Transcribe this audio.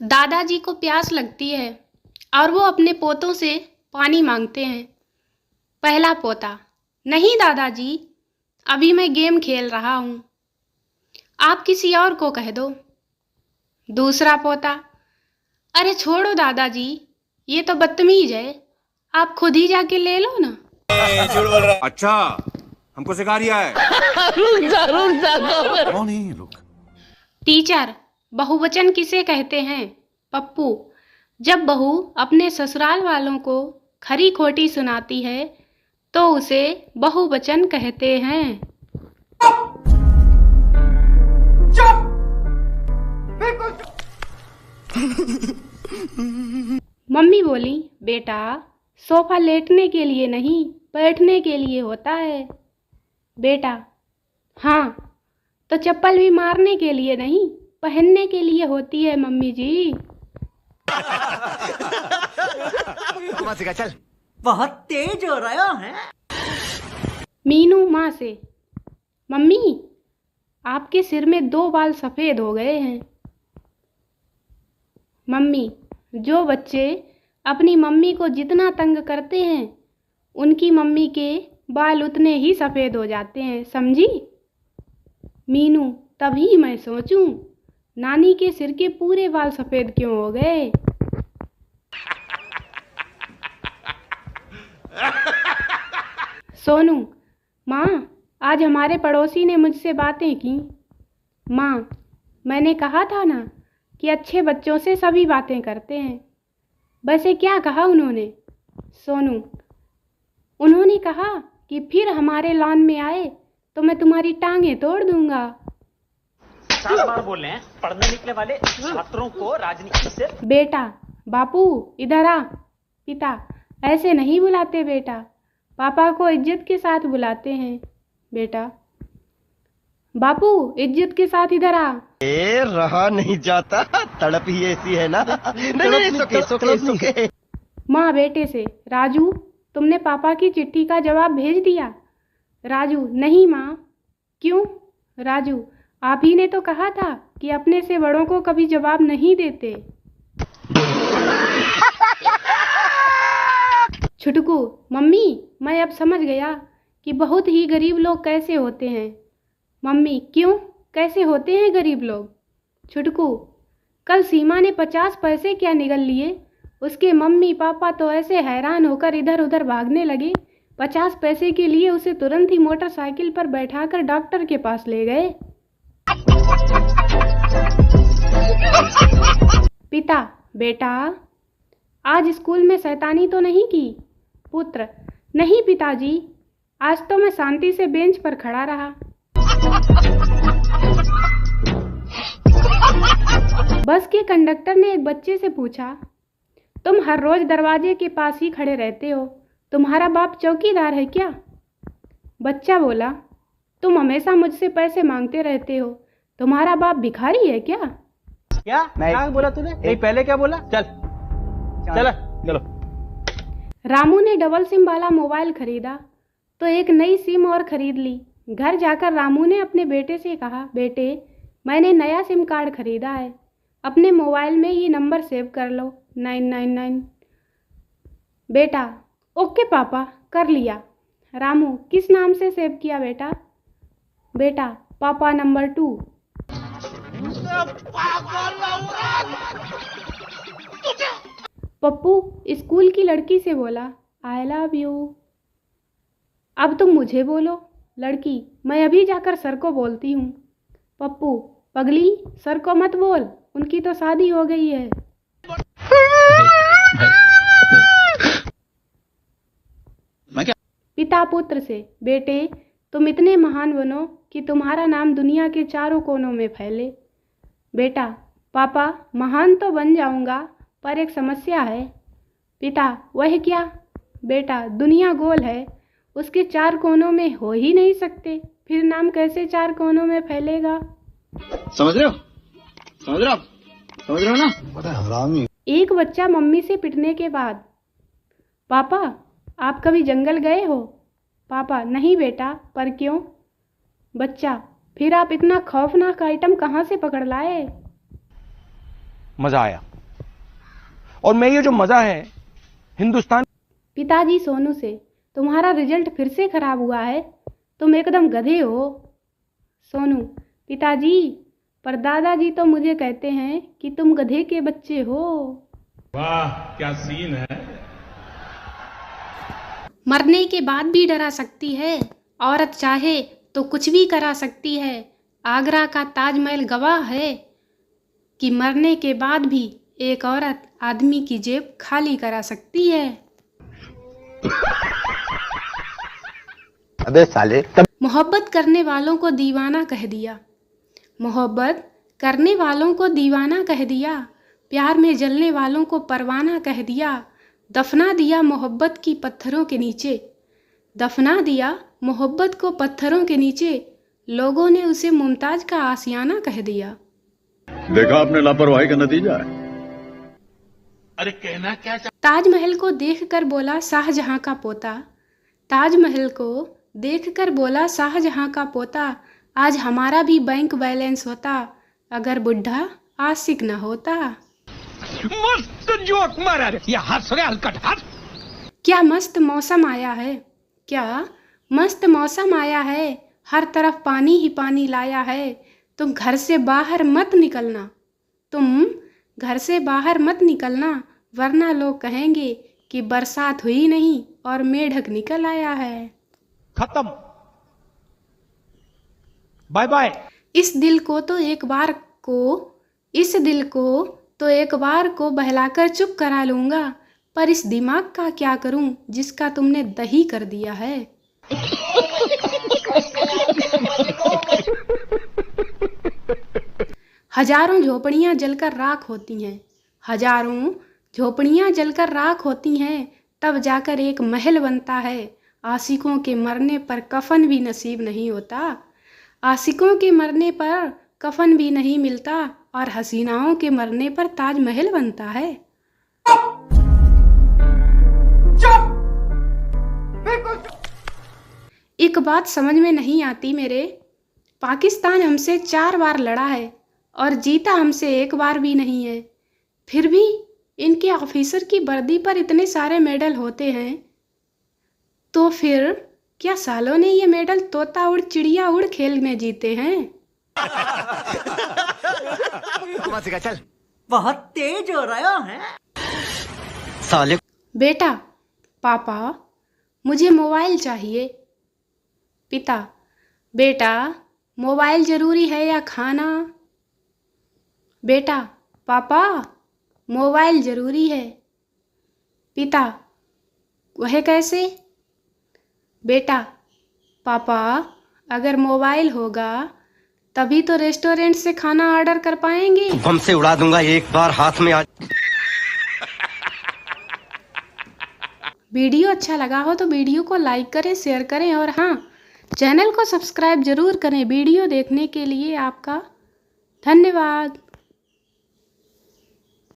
दादाजी को प्यास लगती है और वो अपने पोतों से पानी मांगते हैं। पहला पोता, नहीं दादाजी, अभी मैं गेम खेल रहा हूँ, आप किसी और को कह दो। दूसरा पोता, अरे छोड़ो दादाजी, ये तो बदतमीज है, आप खुद ही जाके ले लो ना। अच्छा, हमको सिखा रिया है। कौन है ये लोग? टीचर, बहुवचन किसे कहते हैं? पप्पू, जब बहू अपने ससुराल वालों को खरी खोटी सुनाती है तो उसे बहुवचन कहते हैं। मम्मी बोली, बेटा सोफा लेटने के लिए नहीं बैठने के लिए होता है। बेटा, हाँ, तो चप्पल भी मारने के लिए नहीं पहनने के लिए होती है मम्मी जी। चल, बहुत तेज हो रहा है। मीनू माँ से, मम्मी आपके सिर में 2 बाल सफ़ेद हो गए हैं। मम्मी, जो बच्चे अपनी मम्मी को जितना तंग करते हैं उनकी मम्मी के बाल उतने ही सफ़ेद हो जाते हैं, समझी? मीनू, तभी मैं सोचूं नानी के सिर के पूरे बाल सफ़ेद क्यों हो गए। सोनू, माँ आज हमारे पड़ोसी ने मुझसे बातें की। माँ, मैंने कहा था ना कि अच्छे बच्चों से सभी बातें करते हैं। वैसे क्या कहा उन्होंने? सोनू, उन्होंने कहा कि फिर हमारे लॉन में आए तो मैं तुम्हारी टांगें तोड़ दूंगा। 7 बार बोल रहे हैं, पढ़ने निकले वाले छात्रों को राजनीति से। बेटा, बापू इधर आ। पिता, ऐसे नहीं बुलाते बेटा, पापा को इज्जत के साथ बुलाते हैं। बेटा, बापू इज्जत के साथ इधर आ। रहा नहीं जाता, तड़प ही ऐसी है ना। नहीं, सुके। माँ बेटे से, राजू तुमने पापा की चिट्ठी का जवाब भेज दिया? राजू, नहीं माँ। क्यों? राजू, आप ही ने तो कहा था कि अपने से बड़ों को कभी जवाब नहीं देते। छुटकू, मम्मी मैं अब समझ गया कि बहुत ही गरीब लोग कैसे होते हैं। मम्मी, क्यों, कैसे होते हैं गरीब लोग? छुटकू, कल सीमा ने 50 पैसे क्या निगल लिए, उसके मम्मी पापा तो ऐसे हैरान होकर इधर उधर भागने लगे। 50 पैसे के लिए उसे तुरंत ही मोटरसाइकिल पर बैठाकर डॉक्टर के पास ले गए। पिता, बेटा आज स्कूल में शैतानी तो नहीं की? पुत्र, नहीं पिताजी, आज तो मैं शांति से बेंच पर खड़ा रहा। बस के कंडक्टर ने एक बच्चे से पूछा, तुम हर रोज दरवाजे के पास ही खड़े रहते हो, तुम्हारा बाप चौकीदार है क्या? बच्चा बोला, तुम हमेशा मुझसे पैसे मांगते रहते हो, तुम्हारा बाप भिखारी है क्या? क्या बोला तूने? नहीं, पहले क्या बोला? चलो। रामू ने डबल सिम वाला मोबाइल खरीदा तो एक नई सिम और खरीद ली। घर जाकर रामू ने अपने बेटे से कहा, बेटे मैंने नया सिम कार्ड खरीदा है, अपने मोबाइल में ये नंबर सेव कर लो, 999। बेटा, ओके पापा, कर लिया। रामू, किस नाम से सेव किया बेटा? बेटा, पापा नंबर 2। पप्पू स्कूल की लड़की से बोला, आई लव यू। अब तुम मुझे बोलो। लड़की, मैं अभी जाकर सर को बोलती हूँ। पप्पू, पगली सर को मत बोल, उनकी तो शादी हो गई है। पिता पुत्र से, बेटे तुम इतने महान बनो कि तुम्हारा नाम दुनिया के चारों कोनों में फैले। बेटा, पापा महान तो बन जाऊंगा पर एक समस्या है। पिता, वह क्या? बेटा, दुनिया गोल है, उसके 4 कोनों में हो ही नहीं सकते, फिर नाम कैसे 4 कोनों में फैलेगा? समझ रहे हो ना? बड़ा हरामी। एक बच्चा मम्मी से पिटने के बाद, पापा आप कभी जंगल गए हो? पापा, नहीं बेटा, पर क्यों? बच्चा, फिर आप इतना खौफनाक आइटम कहाँ से पकड़ लाए? मजा आया। और मैं ये जो मजा है हिंदुस्तान। पिताजी सोनू से, तुम्हारा रिजल्ट फिर से खराब हुआ है, तुम एकदम गधे हो। सोनू, पिताजी, पर दादाजी तो मुझे कहते हैं कि तुम गधे के बच्चे हो। वाह क्या सीन है। मरने के बाद भी डरा सकती है, औरत चाहे तो कुछ भी करा सकती है। आगरा का ताजमहल गवाह है कि मरने के बाद भी एक औरत आदमी की जेब खाली करा सकती है। अबे साले मोहब्बत करने वालों को दीवाना कह दिया, मोहब्बत करने वालों को दीवाना कह दिया, प्यार में जलने वालों को परवाना कह दिया, दफना दिया मोहब्बत की पत्थरों के नीचे, दफना दिया मोहब्बत को पत्थरों के नीचे, लोगों ने उसे मुमताज का आशियाना कह दिया। देखा आपने लापरवाही का नतीजा है। अरे कहना क्या ताजमहल को देखकर बोला शाहजहां का पोता, ताजमहल को देखकर बोला शाहजहां का पोता, आज हमारा भी बैंक बैलेंस होता, अगर बुढ़ा आशिक न होता। मस्त जोक मारा रे, ये हंस रे हलकट हंस। क्या मस्त मौसम आया है, क्या मस्त मौसम आया है, हर तरफ पानी ही पानी लाया है, तुम घर से बाहर मत निकलना, तुम घर से बाहर मत निकलना, वरना लोग कहेंगे कि बरसात हुई नहीं और मेढक निकल आया है। खत्म, बाय बाय। इस दिल को तो एक बार को बहलाकर चुप करा लूंगा, पर इस दिमाग का क्या करूं जिसका तुमने दही कर दिया है। हजारों झोपड़ियां जलकर राख होती हैं, हजारों झोपड़ियां जलकर राख होती हैं, तब जाकर एक महल बनता है। आशिकों के मरने पर कफन भी नसीब नहीं होता, आशिकों के मरने पर कफन भी नहीं मिलता, और हसीनाओं के मरने पर ताजमहल बनता है। एक बात समझ में नहीं आती मेरे, पाकिस्तान हमसे 4 बार लड़ा है और जीता हमसे 1 बार भी नहीं है, फिर भी इनके ऑफिसर की वर्दी पर इतने सारे मेडल होते हैं, तो फिर क्या सालों ने ये मेडल तोता उड़ चिड़िया उड़ खेल में जीते हैं। चल बहुत तेज हो रहा है साले। बेटा, पापा मुझे मोबाइल चाहिए। पिता, बेटा मोबाइल जरूरी है या खाना। बेटा, पापा मोबाइल जरूरी है। पिता, वह कैसे। बेटा, पापा अगर मोबाइल होगा तभी तो रेस्टोरेंट से खाना ऑर्डर कर पाएंगे। बम से उड़ा दूंगा एक बार हाथ में आ। वीडियो अच्छा लगा हो तो वीडियो को लाइक करें, शेयर करें, और हाँ, चैनल को सब्सक्राइब जरूर करें। वीडियो देखने के लिए आपका धन्यवाद।